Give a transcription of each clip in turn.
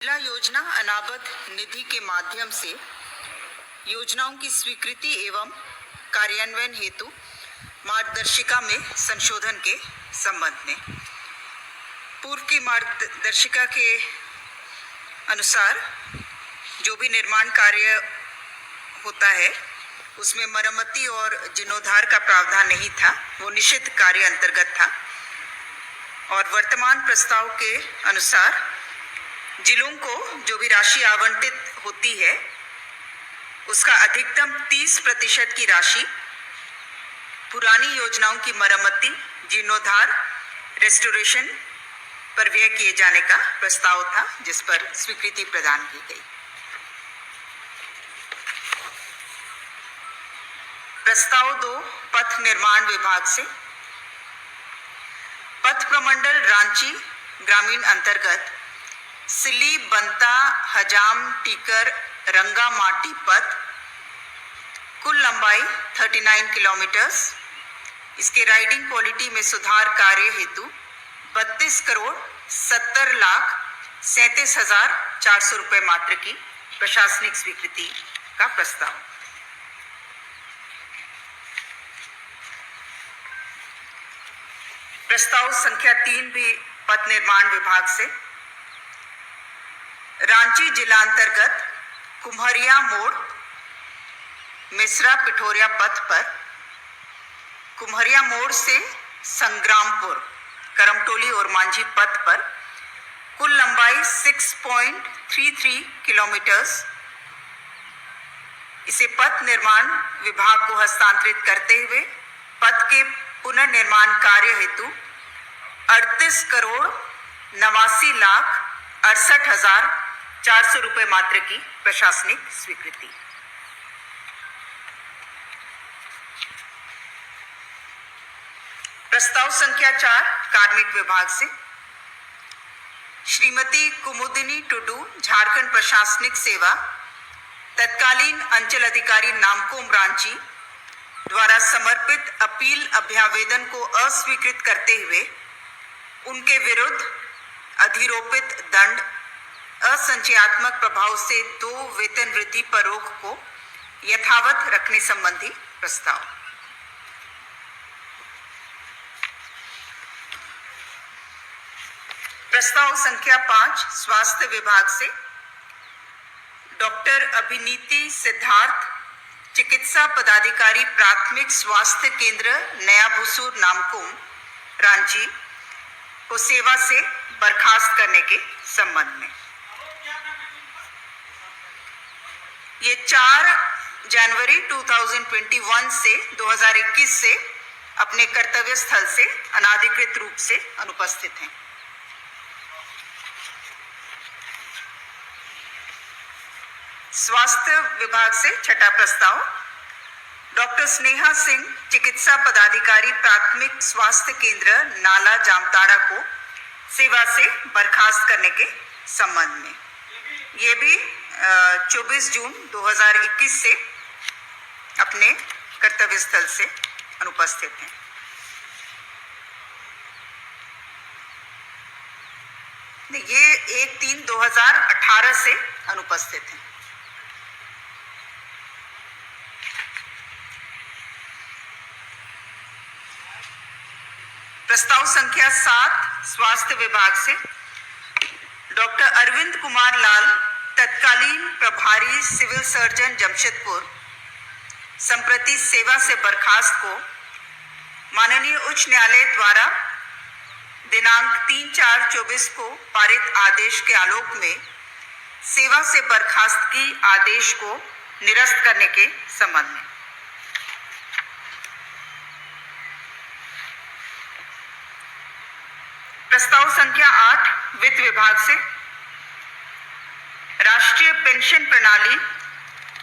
जिला योजना अनाबद निधि के माध्यम से योजनाओं की स्वीकृति एवं कार्यान्वयन हेतु मार्गदर्शिका में संशोधन के संबंध में पूर्व की मार्गदर्शिका के अनुसार जो भी निर्माण कार्य होता है उसमें मरम्मती और जीर्णोद्धार का प्रावधान नहीं था, वो निषिद्ध कार्य अंतर्गत था। और वर्तमान प्रस्ताव के अनुसार जिलों को जो भी राशि आवंटित होती है उसका अधिकतम 30% की राशि पुरानी योजनाओं की मरम्मती, जीर्णोद्धार, रेस्टोरेशन पर व्यय किए जाने का प्रस्ताव था, जिस पर स्वीकृति प्रदान की गई। प्रस्ताव 2 पथ निर्माण विभाग से पथ प्रमंडल रांची ग्रामीण अंतर्गत सिल्ली बंता हजाम टीकर रंगा माटी पथ कुल लंबाई 39 किलोमीटर्स, इसके राइडिंग क्वालिटी में सुधार कार्य हेतु 32 करोड़ 70 लाख 37,400 रुपये मात्र की प्रशासनिक स्वीकृति का प्रस्ताव। प्रस्ताव संख्या 3 भी पथ निर्माण विभाग से रांची जिला अंतर्गत कुम्हरिया मोड़ मिश्रा पिठोरिया पथ पर कुम्हरिया मोड़ से संग्रामपुर करमटोली और मांझी पथ पर कुल लंबाई 6.33 किलोमीटर्स, इसे पथ निर्माण विभाग को हस्तांतरित करते हुए पथ के पुनर्निर्माण कार्य हेतु 38 करोड़ 89 लाख 68,400 रुपये मात्र की प्रशासनिक स्वीकृति। प्रस्ताव संख्या 4 कार्मिक विभाग से श्रीमती कुमुदिनी टुडू झारखंड प्रशासनिक सेवा तत्कालीन अंचल अधिकारी नामकोम रांची द्वारा समर्पित अपील अभ्यावेदन को अस्वीकृत करते हुए उनके विरुद्ध अधिरोपित दंड असंचयात्मक प्रभाव से 2 वेतन वृद्धि पर रोक को यथावत रखने संबंधी प्रस्ताव। प्रस्ताव संख्या 5 स्वास्थ्य विभाग से डॉक्टर अभिनीति सिद्धार्थ चिकित्सा पदाधिकारी प्राथमिक स्वास्थ्य केंद्र नया भूसूर नामकुम रांची को सेवा से बर्खास्त करने के संबंध में। ये 4 जनवरी 2021 से 2021 से अपने कर्तव्य स्थल से अनाधिकृत रूप से अनुपस्थित हैं। स्वास्थ्य विभाग से छठा प्रस्ताव डॉक्टर स्नेहा सिंह चिकित्सा पदाधिकारी प्राथमिक स्वास्थ्य केंद्र नाला जामताड़ा को सेवा से बर्खास्त करने के संबंध में। ये भी 24 जून 2021 से अपने कर्तव्य स्थल से अनुपस्थित हैं। ये 1/3/2018 से अनुपस्थित हैं। प्रस्ताव संख्या 7 स्वास्थ्य विभाग से डॉक्टर अरविंद कुमार लाल तत्कालीन प्रभारी सिविल सर्जन जमशेदपुर संप्रति सेवा से बर्खास्त को माननीय उच्च न्यायालय द्वारा दिनांक 3/4/24 को पारित आदेश के आलोक में सेवा से बर्खास्त की आदेश को निरस्त करने के संबंध में। प्रस्ताव संख्या 8 वित्त विभाग से राष्ट्रीय पेंशन प्रणाली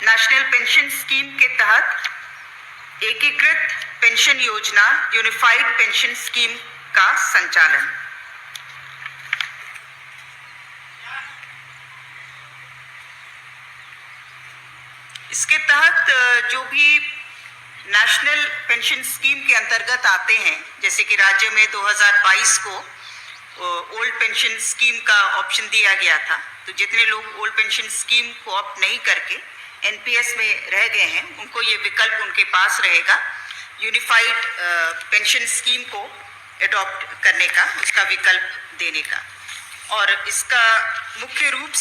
नेशनल पेंशन स्कीम के तहत एकीकृत पेंशन योजना यूनिफाइड पेंशन स्कीम का संचालन। इसके तहत जो भी नेशनल पेंशन स्कीम के अंतर्गत आते हैं, जैसे कि राज्य में 2022 को ओल्ड पेंशन स्कीम का ऑप्शन दिया गया था, तो जितने लोग ओल्ड पेंशन स्कीम को ऑप्ट नहीं करके एनपीएस में रह गए हैं, उनको ये विकल्प उनके पास रहेगा यूनिफाइड पेंशन स्कीम को एडॉप्ट करने का, उसका विकल्प देने का। और इसका मुख्य रूप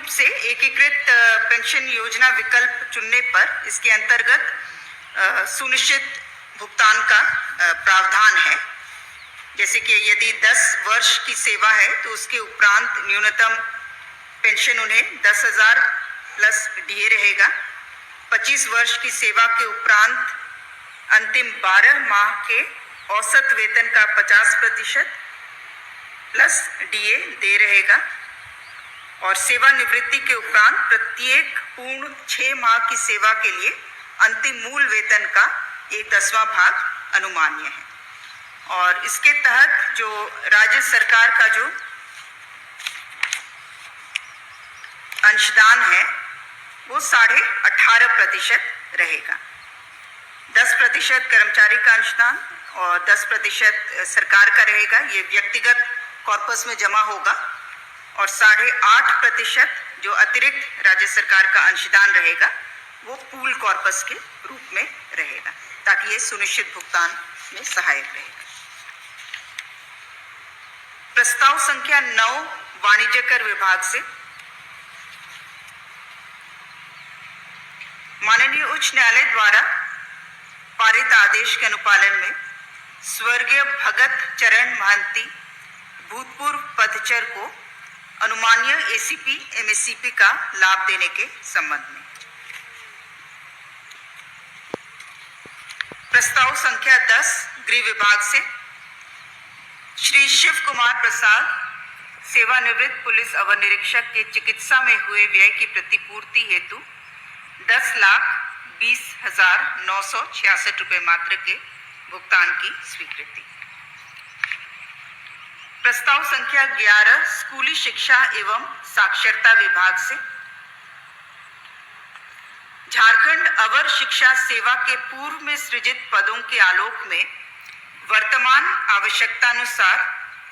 से एकीकृत पेंशन योजना विकल्प चुनने पर इसके अंतर्गत सुनिश्चित भुगतान का प्रावधान है। जैसे कि यदि 10 वर्ष की सेवा है तो उसके उपरांत न्यूनतम पेंशन उन्हें 10,000 प्लस डीए रहेगा। 25 वर्ष की सेवा के उपरांत अंतिम 12 माह के औसत वेतन का 50% प्लस डीए दे रहेगा। और सेवानिवृत्ति के उपरांत प्रत्येक पूर्ण 6 माह की सेवा के लिए अंतिम मूल वेतन का 1/10वां भाग अनुमान्य है। और इसके तहत जो राज्य सरकार का जो अंशदान है वो 18.5% रहेगा। 10% कर्मचारी का अंशदान और 10% सरकार का रहेगा। ये व्यक्तिगत कॉर्पस में जमा होगा। और 8.5% जो अतिरिक्त राज्य सरकार का अंशदान रहेगा वो पूल कॉर्पस के रूप में रहेगा, ताकि ये सुनिश्चित भुगतान में सहायक रहेगा। प्रस्ताव संख्या 9 वाणिज्य कर विभाग से माननीय उच्च न्यायालय द्वारा पारित आदेश के अनुपालन में स्वर्गीय भगत चरण महंती भूतपूर्व पदचर को अनुमानीय एसीपी एमएससीपी का लाभ देने के संबंध में प्रस्ताव संख्या 10 गृह विभाग से श्री शिव कुमार प्रसाद सेवानिवृत्त पुलिस अवर निरीक्षक के चिकित्सा में हुए व्यय की प्रतिपूर्ति हेतु 10,20,966 रुपये मात्र के भुगतान की स्वीकृति। प्रस्ताव संख्या 11 स्कूली शिक्षा एवं साक्षरता विभाग से झारखंड अवर शिक्षा सेवा के पूर्व में सृजित पदों के आलोक में वर्तमान आवश्यकतानुसार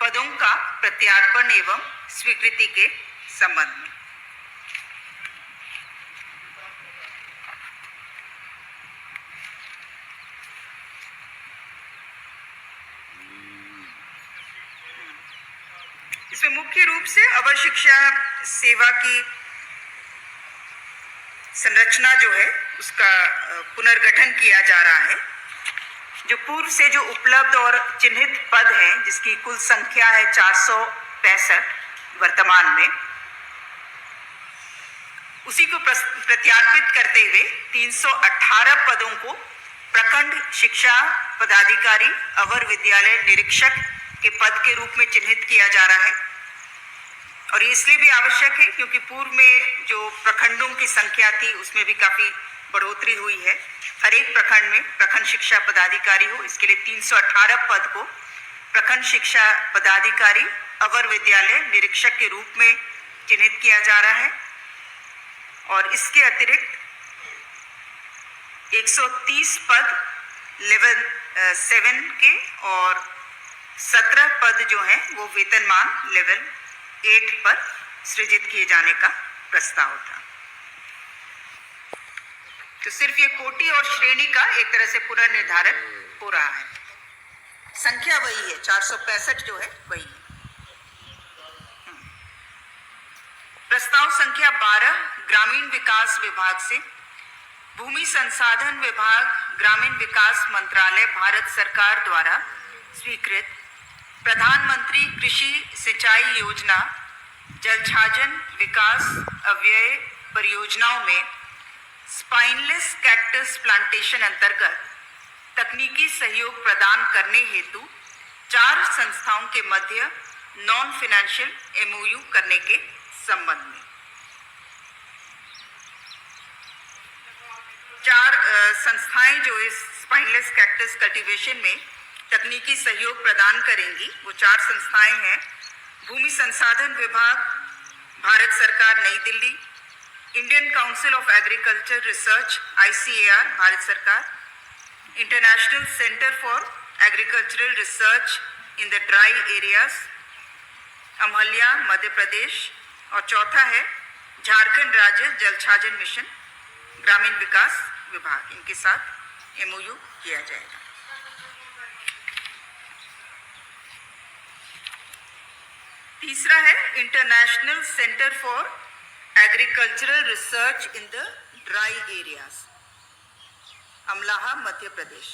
पदों का प्रत्यार्पण एवं स्वीकृति के संबंध में इसमें मुख्य रूप से अवर शिक्षा सेवा की संरचना जो है उसका पुनर्गठन किया जा रहा है। जो पूर्व से जो उपलब्ध और चिन्हित पद हैं, जिसकी कुल संख्या है 465 वर्तमान में, उसी को प्रत्यार्पित करते हुए 318 पदों को प्रखंड शिक्षा पदाधिकारी अवर विद्यालय निरीक्षक के पद के रूप में चिन्हित किया जा रहा है। और ये इसलिए भी आवश्यक है क्योंकि पूर्व में जो प्रखंडों की संख्या थी उसमें भी काफी बढ़ोतरी हुई है। हर एक प्रखंड में प्रखंड शिक्षा पदाधिकारी हो, इसके लिए 318 पद को प्रखंड शिक्षा पदाधिकारी अवर विद्यालय निरीक्षक के रूप में चिन्हित किया जा रहा है। और इसके अतिरिक्त 130 पद लेवल 7 के और 17 पद जो हैं वो वेतनमान लेवल 8 पर सृजित किए जाने का प्रस्ताव था। तो सिर्फ ये कोटि और श्रेणी का एक तरह से पुनर्निर्धारण हो रहा है। संख्या वही है, 465 जो है वही है। प्रस्ताव संख्या 12 ग्रामीण विकास विभाग से भूमि संसाधन विभाग ग्रामीण विकास मंत्रालय भारत सरकार द्वारा स्वीकृत प्रधानमंत्री कृषि सिंचाई योजना जलछाजन विकास अव्यय परियोजनाओं में स्पाइनलेस कैक्टस प्लांटेशन अंतर्गत तकनीकी सहयोग प्रदान करने हेतु 4 संस्थाओं के मध्य नॉन फाइनेंशियल एमओयू करने के संबंध में 4 संस्थाएं जो इस स्पाइनलेस कैक्टस कल्टीवेशन में तकनीकी सहयोग प्रदान करेंगी, वो 4 संस्थाएं हैं। भूमि संसाधन विभाग भारत सरकार Nai Delhi, Indian Council of Agriculture Research ICAR Bharat सरकार, International Centre for Agricultural Research in the dry areas Amlaha Madhya Pradesh, और चौथा है झारखंड राज्य जल छाजन मिशन ग्रामीण विकास विभाग, इनके साथ MOU किया जाएगा। तीसरा है international Centre for Agricultural Research in the dry areas Amlaha Madhya Pradesh.